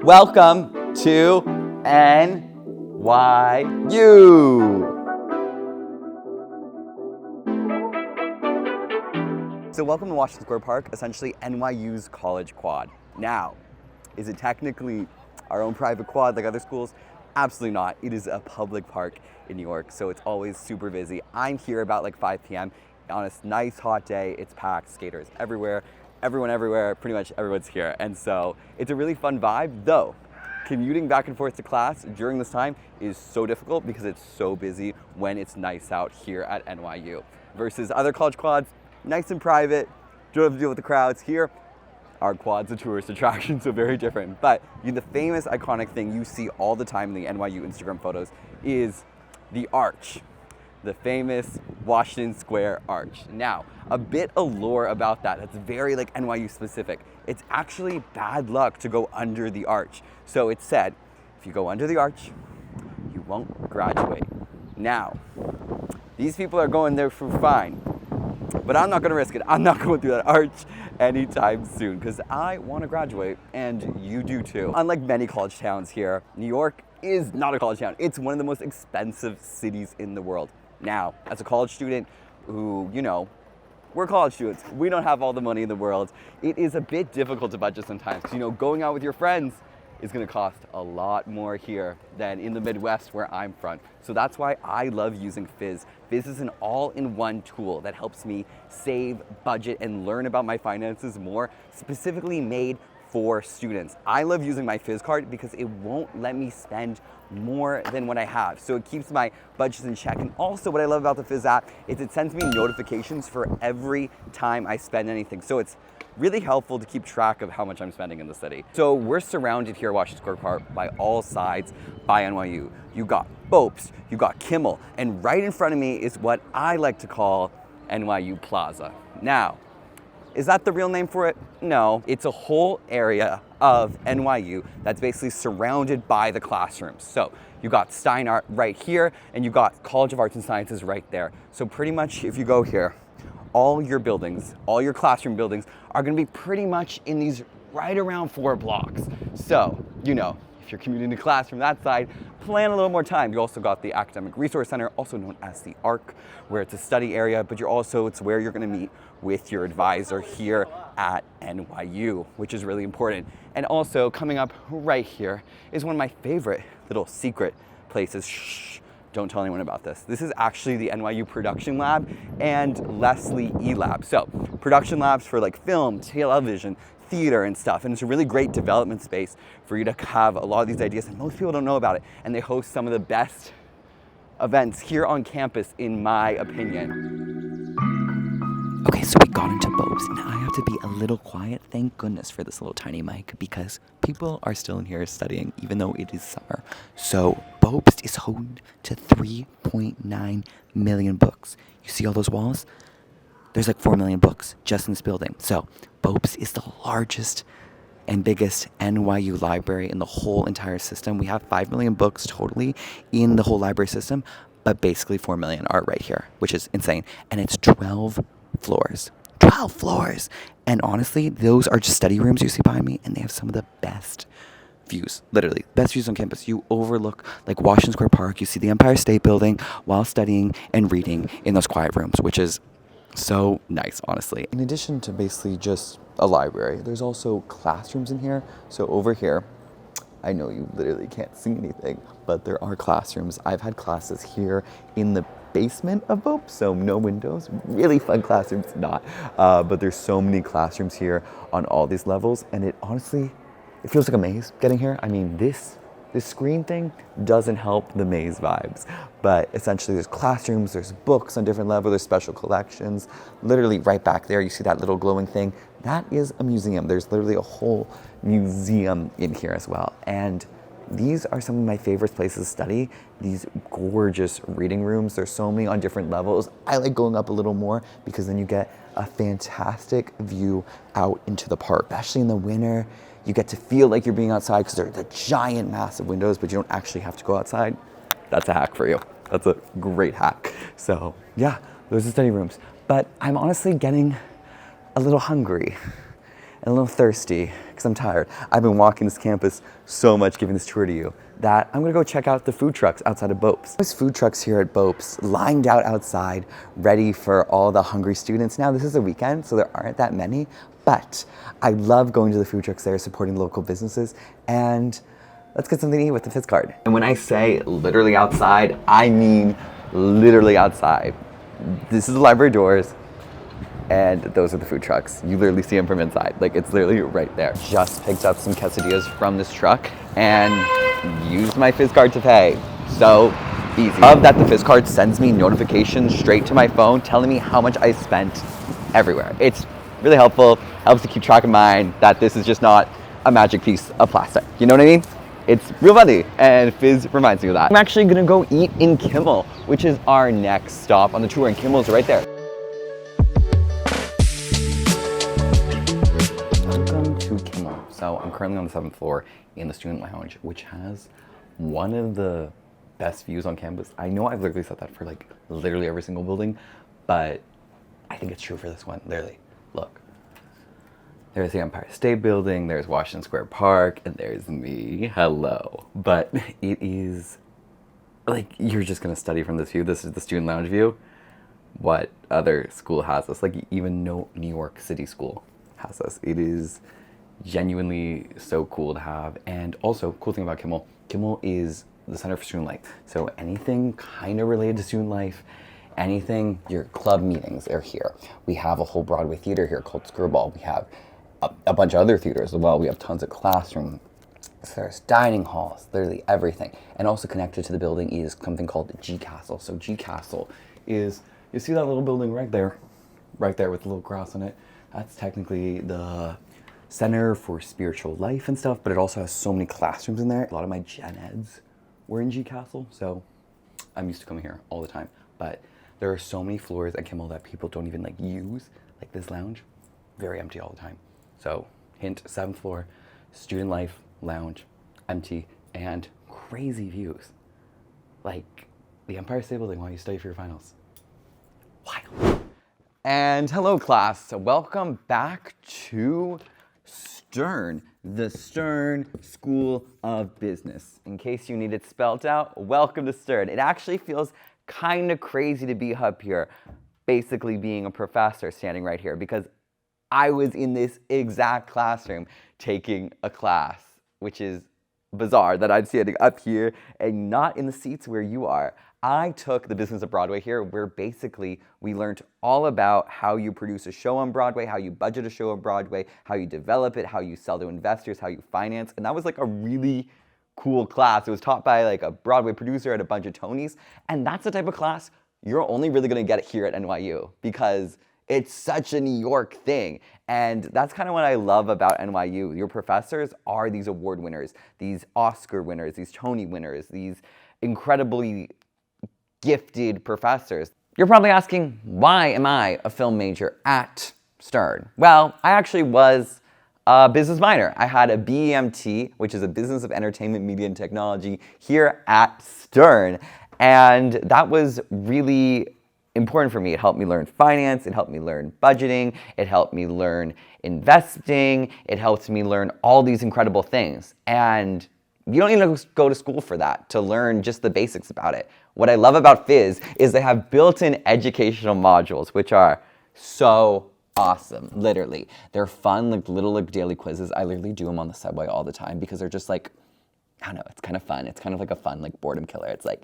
Welcome to NYU. So welcome to Washington Square Park, essentially NYU's college quad. Now, is it technically our own private quad like other schools? Absolutely not. It is a public park in New York, so it's always super busy. I'm here about like 5 p.m. on a nice hot day. It's packed, skaters everywhere, everyone everywhere, pretty much everyone's here. And so it's a really fun vibe, though commuting back and forth to class during this time is so difficult because it's so busy when it's nice out here at NYU. Versus other college quads, nice and private, don't have to deal with the crowds. Here, our quad's a tourist attraction, so very different. But the famous iconic thing you see all the time in the NYU Instagram photos is the arch. The famous Washington Square Arch. Now, a bit of lore about that that's very like NYU specific. It's actually bad luck to go under the arch. So it's said, if you go under the arch, you won't graduate. Now, these people are going there for fine, but I'm not gonna risk it. I'm not going through that arch anytime soon because I wanna graduate and you do too. Unlike many college towns here, New York is not a college town. It's one of the most expensive cities in the world. Now, as a college student who, we're college students, we don't have all the money in the world. It is a bit difficult to budget sometimes. Going out with your friends is gonna cost a lot more here than in the Midwest where I'm from. So that's why I love using Fizz. Fizz is an all-in-one tool that helps me save, budget, and learn about my finances more, specifically made for students. I love using my Fizz card because it won't let me spend more than what I have. So it keeps my budgets in check. And also what I love about the Fizz app is it sends me notifications for every time I spend anything. So it's really helpful to keep track of how much I'm spending in the city. So we're surrounded here at Washington Square Park by all sides by NYU. You got Boies, you got Kimmel, and right in front of me is what I like to call NYU Plaza. Now, is that the real name for it? No, it's a whole area of NYU that's basically surrounded by the classrooms. So you got Stein Art right here, and you got College of Arts and Sciences right there. So pretty much if you go here, all your buildings, all your classroom buildings are gonna be pretty much in these right around 4 blocks. So, if you're commuting to class from that side, plan a little more time. You also got the Academic Resource Center, also known as the ARC, where it's a study area, but it's where you're gonna meet with your advisor here at NYU, which is really important. And also coming up right here is one of my favorite little secret places. Shh, don't tell anyone about this. This is actually the NYU Production Lab and Leslie E Lab. So production labs for like film, television, theater and stuff. And it's a really great development space for you to have a lot of these ideas, and most people don't know about it. And they host some of the best events here on campus, in my opinion. Okay, so we got into Boies. Now I have to be a little quiet. Thank goodness for this little tiny mic because people are still in here studying even though it is summer. So Boies is home to 3.9 million books. You see all those walls? There's like 4 million books just in this building. So Boies is the largest and biggest NYU library in the whole entire system. We have 5 million books totally in the whole library system, but basically 4 million are right here, which is insane. And it's 12 floors. 12 floors! And honestly, those are just study rooms you see behind me, and they have some of the best views, literally, best views on campus. You overlook like Washington Square Park, you see the Empire State Building while studying and reading in those quiet rooms, which is so nice, honestly. In addition to basically just a library, there's also classrooms in here. So over here, I know you literally can't see anything, but there are classrooms. I've had classes here in the basement of Boies, so no windows, really fun classrooms, but there's so many classrooms here on all these levels, and it honestly, it feels like a maze getting here. I mean, this screen thing doesn't help the maze vibes, but essentially there's classrooms, there's books on different levels, there's special collections. Literally right back there, you see that little glowing thing? That is a museum. There's literally a whole museum in here as well. And these are some of my favorite places to study, these gorgeous reading rooms. There's so many on different levels. I like going up a little more because then you get a fantastic view out into the park, especially in the winter. You get to feel like you're being outside because they're the giant, massive windows, but you don't actually have to go outside. That's a hack for you. That's a great hack. So yeah, those are study rooms. But I'm honestly getting a little hungry. and a little thirsty because I'm tired. I've been walking this campus so much, giving this tour to you, that I'm gonna go check out the food trucks outside of Boies. There's food trucks here at Boies lined out outside, ready for all the hungry students. Now, this is a weekend, so there aren't that many, but I love going to the food trucks there, supporting local businesses, and let's get something to eat with the Fizz card. And when I say literally outside, I mean literally outside. This is the library doors, and those are the food trucks. You literally see them from inside. Like, it's literally right there. Just picked up some quesadillas from this truck and used my Fizz card to pay. So easy. Love that the Fizz card sends me notifications straight to my phone telling me how much I spent everywhere. It's really helpful, helps to keep track of mine that this is just not a magic piece of plastic. You know what I mean? It's real money, and Fizz reminds me of that. I'm actually gonna go eat in Kimmel, which is our next stop on the tour, and Kimmel's right there. Welcome to Kimmel. So I'm currently on the 7th floor in the student lounge, which has one of the best views on campus. I know I've literally said that for like literally every single building, but I think it's true for this one, literally. Look. There's the Empire State Building, there's Washington Square Park, and there's me. Hello. But it is, like, you're just gonna study from this view. This is the student lounge view. What other school has this? Like, even no New York City school has this. It is genuinely so cool to have. And also, cool thing about Kimmel, Kimmel is the Center for Student Life. So anything kind of related to student life, anything, your club meetings are here. We have a whole Broadway theater here called Screwball. We have a bunch of other theaters as well. We have tons of classrooms, there's dining halls, literally everything. And also connected to the building is something called G Castle. So G Castle is, you see that little building right there with a little cross on it? That's technically the Center for Spiritual Life and stuff, but it also has so many classrooms in there. A lot of my gen eds were in G Castle, so I'm used to coming here all the time. But there are so many floors at Kimmel that people don't even like use, like this lounge, very empty all the time. So, hint, 7th floor, student life, lounge, empty, and crazy views. Like the Empire State Building while you study for your finals. Wild. And hello, class. So welcome back to Stern, the Stern School of Business. In case you need it spelled out, welcome to Stern. It actually feels kind of crazy to be up here, basically being a professor standing right here, because I was in this exact classroom taking a class, which is bizarre that I'm standing up here and not in the seats where you are. I took the business of Broadway here, where basically we learned all about how you produce a show on Broadway, how you budget a show on Broadway, how you develop it, how you sell to investors, how you finance. And that was like a really cool class. It was taught by like a Broadway producer at a bunch of Tonys. And that's the type of class you're only really gonna get here at NYU, because it's such a New York thing. And that's kind of what I love about NYU. Your professors are these award winners, these Oscar winners, these Tony winners, these incredibly gifted professors. You're probably asking, why am I a film major at Stern? Well, I actually was a business minor. I had a BEMT, which is a Business of Entertainment, Media, and Technology here at Stern. And that was really important for me. It helped me learn finance, it helped me learn budgeting, it helped me learn investing, it helped me learn all these incredible things. And you don't need to go to school for that, to learn just the basics about it. What I love about Fizz is they have built-in educational modules, which are so awesome, literally. They're fun, like little daily quizzes. I literally do them on the subway all the time because they're just like, I don't know, it's kind of fun. It's kind of like a fun like boredom killer. It's like,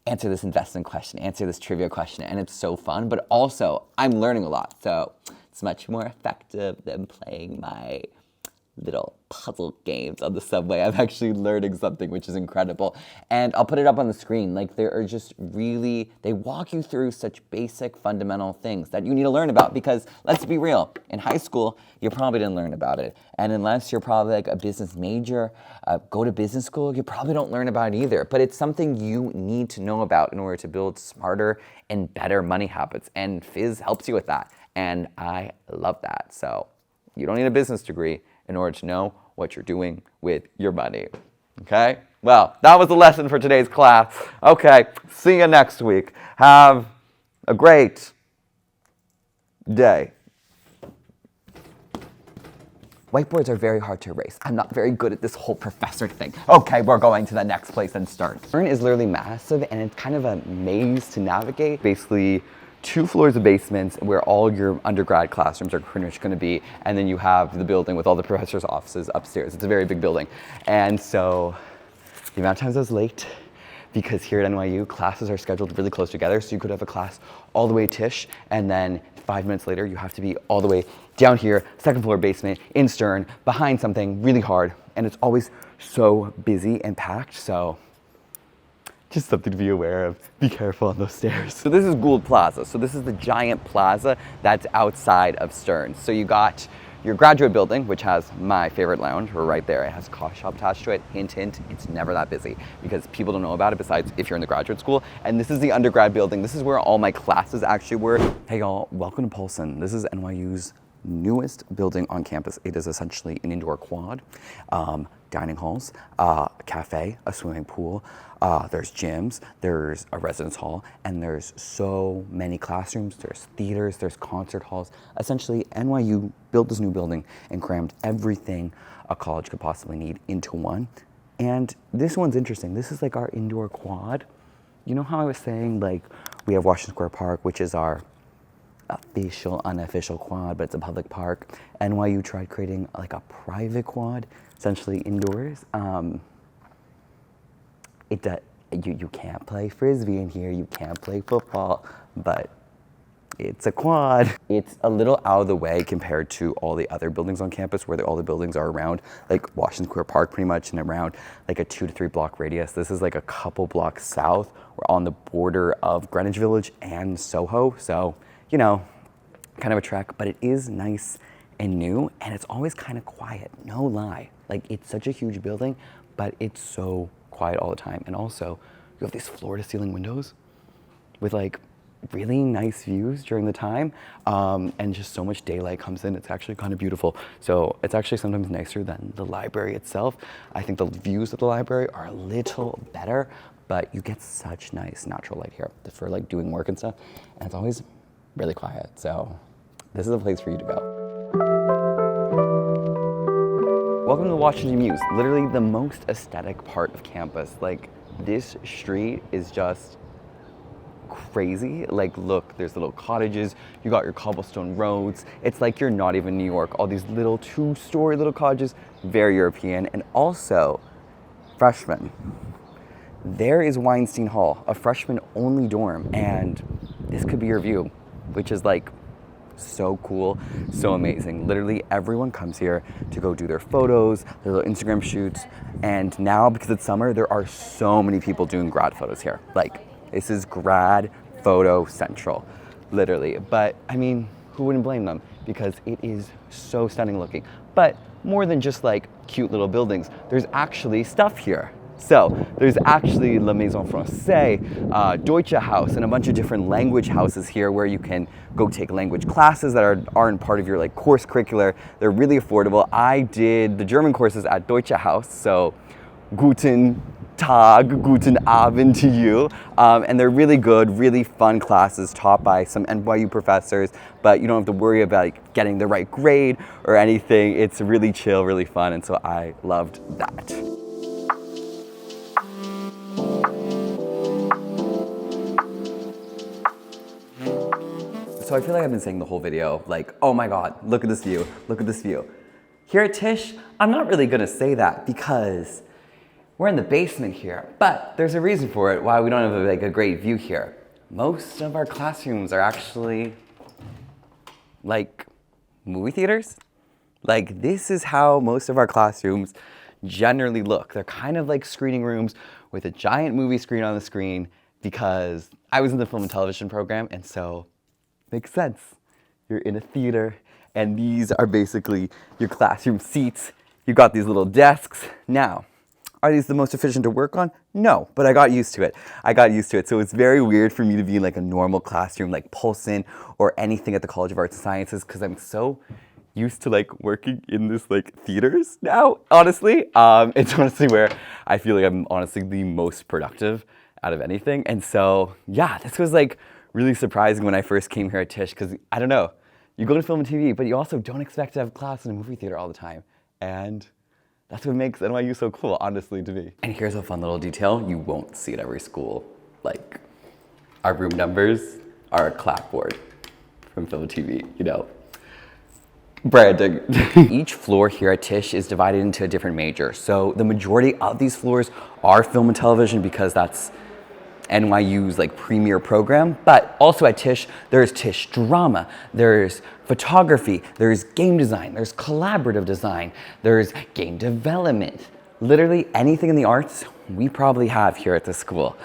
answer this investment question, answer this trivia question, and it's so fun, but also I'm learning a lot. So it's much more effective than playing my little puzzle games on the subway. I'm actually learning something, which is incredible. And I'll put it up on the screen. Like, there are just really, they walk you through such basic fundamental things that you need to learn about, because let's be real, in high school, you probably didn't learn about it. And unless you're probably like a business major, go to business school, you probably don't learn about it either. But it's something you need to know about in order to build smarter and better money habits. And Fizz helps you with that. And I love that. So you don't need a business degree in order to know what you're doing with your money, okay? Well, that was the lesson for today's class. Okay, see you next week. Have a great day. Whiteboards are very hard to erase. I'm not very good at this whole professor thing. Okay, we're going to the next place and start. Stern is literally massive, and it's kind of a maze to navigate. Basically, 2 floors of basements where all your undergrad classrooms are pretty much going to be, and then you have the building with all the professors' offices upstairs. It's a very big building. And so the amount of times I was late, because here at NYU, classes are scheduled really close together, so you could have a class all the way to Tisch, and then 5 minutes later, you have to be all the way down here, 2nd floor basement, in Stern, behind something really hard, and it's always so busy and packed, so just something to be aware of. Be careful on those stairs. So this is Gould Plaza. So this is the giant plaza that's outside of Stern. So you got your graduate building, which has my favorite lounge. We're right there. It has a coffee shop attached to it. Hint, hint, it's never that busy because people don't know about it besides if you're in the graduate school. And this is the undergrad building. This is where all my classes actually were. Hey y'all, welcome to Paulson. This is NYU's newest building on campus. It is essentially an indoor quad, dining halls, a cafe, a swimming pool, there's gyms, there's a residence hall, and there's so many classrooms, there's theaters, there's concert halls. Essentially, NYU built this new building and crammed everything a college could possibly need into one. And this one's interesting. This is like our indoor quad. You know how I was saying, like, we have Washington Square Park, which is our official, unofficial quad, but it's a public park. NYU tried creating like a private quad, essentially indoors. You can't play Frisbee in here, you can't play football, but it's a quad. It's a little out of the way compared to all the other buildings on campus where all the buildings are around like Washington Square Park pretty much and around like a 2 to 3 block radius. This is like a couple blocks south. We're on the border of Greenwich Village and Soho. So, you know, kind of a trek, but it is nice and new and it's always kind of quiet, no lie. Like it's such a huge building, but it's so quiet all the time. And also you have these floor to ceiling windows with like really nice views during the time, and just so much daylight comes in. It's actually kind of beautiful. So it's actually sometimes nicer than the library itself. I think the views of the library are a little better, but you get such nice natural light here for like doing work and stuff. And it's always really quiet. So this is a place for you to go. Welcome to Washington Muse, literally the most aesthetic part of campus. Like this street is just crazy. Like look, there's little cottages, you got your cobblestone roads. It's like you're not even in New York. All these little 2-story little cottages, very European. And also, freshmen. There is Weinstein Hall, a freshman only dorm. And this could be your view, which is like so cool, so amazing. Literally everyone comes here to go do their photos, their little Instagram shoots. And now because it's summer, there are so many people doing grad photos here. Like this is grad photo central, literally. But I mean, who wouldn't blame them? Because it is so stunning looking. But more than just like cute little buildings, there's actually stuff here. So there's actually La Maison Francaise, Deutsche House, and a bunch of different language houses here where you can go take language classes that aren't part of your like course curricular. They're really affordable. I did the German courses at Deutsche House, so Guten Tag, Guten Abend to you. And they're really good, really fun classes taught by some NYU professors, but you don't have to worry about like, getting the right grade or anything. It's really chill, really fun, and so I loved that. So I feel like I've been saying the whole video, like, oh my God, look at this view, look at this view. Here at Tisch, I'm not really gonna say that because we're in the basement here, but there's a reason for it why we don't have like a great view here. Most of our classrooms are actually like movie theaters. Like this is how most of our classrooms generally look. They're kind of like screening rooms with a giant movie screen on the screen because I was in the film and television program, and so makes sense. You're in a theater and these are basically your classroom seats. You got these little desks. Now, are these the most efficient to work on? No, but I got used to it. So it's very weird for me to be in like a normal classroom like Paulson or anything at the College of Arts and Sciences because I'm so used to like working in this like theaters now, honestly. It's honestly where I feel like I'm honestly the most productive out of anything. And so, yeah, this was like really surprising when I first came here at Tisch because I don't know, You go to film and TV, but you also don't expect to have class in a movie theater all the time. And that's what makes NYU so cool, honestly, to me. And here's a fun little detail. You won't see at every school. Like, our room numbers are a clapboard from film and TV, you know. Branding. Each floor here at Tisch is divided into a different major. So the majority of these floors are film and television because that's NYU's like premier program, but also at Tisch, there's Tisch drama, there's photography, there's game design, there's collaborative design, there's game development. Literally anything in the arts we probably have here at the school,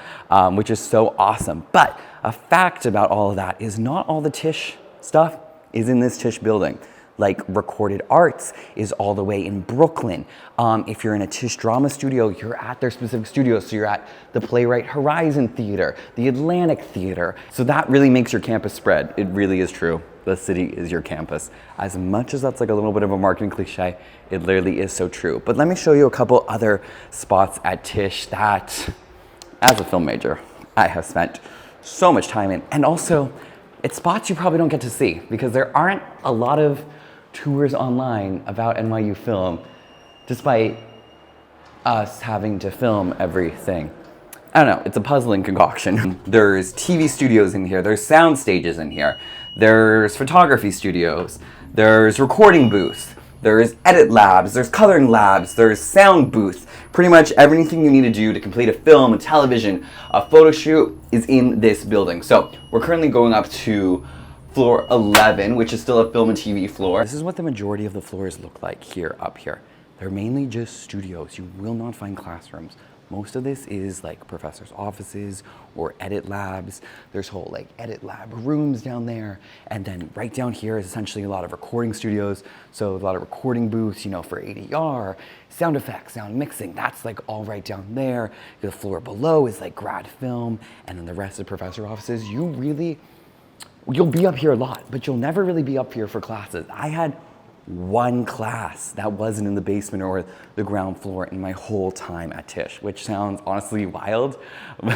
which is so awesome. But a fact about all of that is not all the Tisch stuff is in this Tisch building. Like recorded arts is all the way in Brooklyn. If you're in a Tisch drama studio, you're at their specific studio. So you're at the Playwright Horizon Theater, the Atlantic Theater. So that really makes your campus spread. It really is true. The city is your campus. As much as that's like a little bit of a marketing cliche, it literally is so true. But let me show you a couple other spots at Tisch that, as a film major, I have spent so much time in. And also, it's spots you probably don't get to see because there aren't a lot of tours online about NYU film, despite us having to film everything. I don't know, it's a puzzling concoction. There's TV studios in here, there's sound stages in here, there's photography studios, there's recording booths, there's edit labs, there's coloring labs, there's sound booths. Pretty much everything you need to do to complete a film, a television, a photo shoot is in this building. So we're currently going up to floor 11, which is still a film and TV floor. This is what the majority of the floors look like here, up here. They're mainly just studios. You will not find classrooms. Most of this is like professors' offices or edit labs. There's whole like edit lab rooms down there. And then right down here is essentially a lot of recording studios. So a lot of recording booths, you know, for ADR, sound effects, sound mixing. That's like all right down there. The floor below is like grad film. And then the rest of professor offices, you'll be up here a lot, but you'll never really be up here for classes. I had one class that wasn't in the basement or the ground floor in my whole time at Tisch, which sounds honestly wild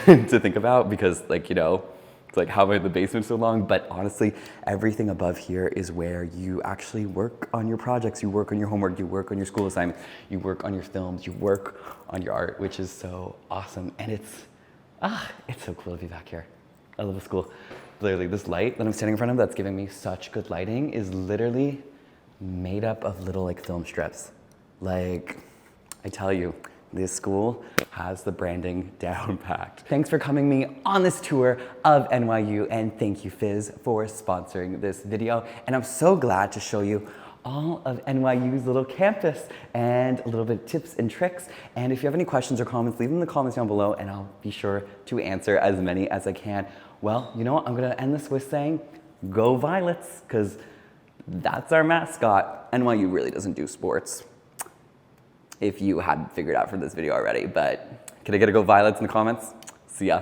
to think about because, like, you know, it's like, how am I in the basement so long? But honestly, everything above here is where you actually work on your projects, you work on your homework, you work on your school assignment, you work on your films, you work on your art, which is so awesome. And it's so cool to be back here. I love the school. Literally, this light that I'm standing in front of that's giving me such good lighting is literally made up of little like film strips. Like, I tell you, this school has the branding down packed. Thanks for coming me on this tour of NYU, and thank you Fizz for sponsoring this video. And I'm so glad to show you all of NYU's little campus and a little bit of tips and tricks. And if you have any questions or comments, leave them in the comments down below and I'll be sure to answer as many as I can. Well, you know what? I'm gonna end this with saying, go Violets, because that's our mascot. NYU really doesn't do sports, if you hadn't figured out from this video already, but can I get a go Violets in the comments? See ya.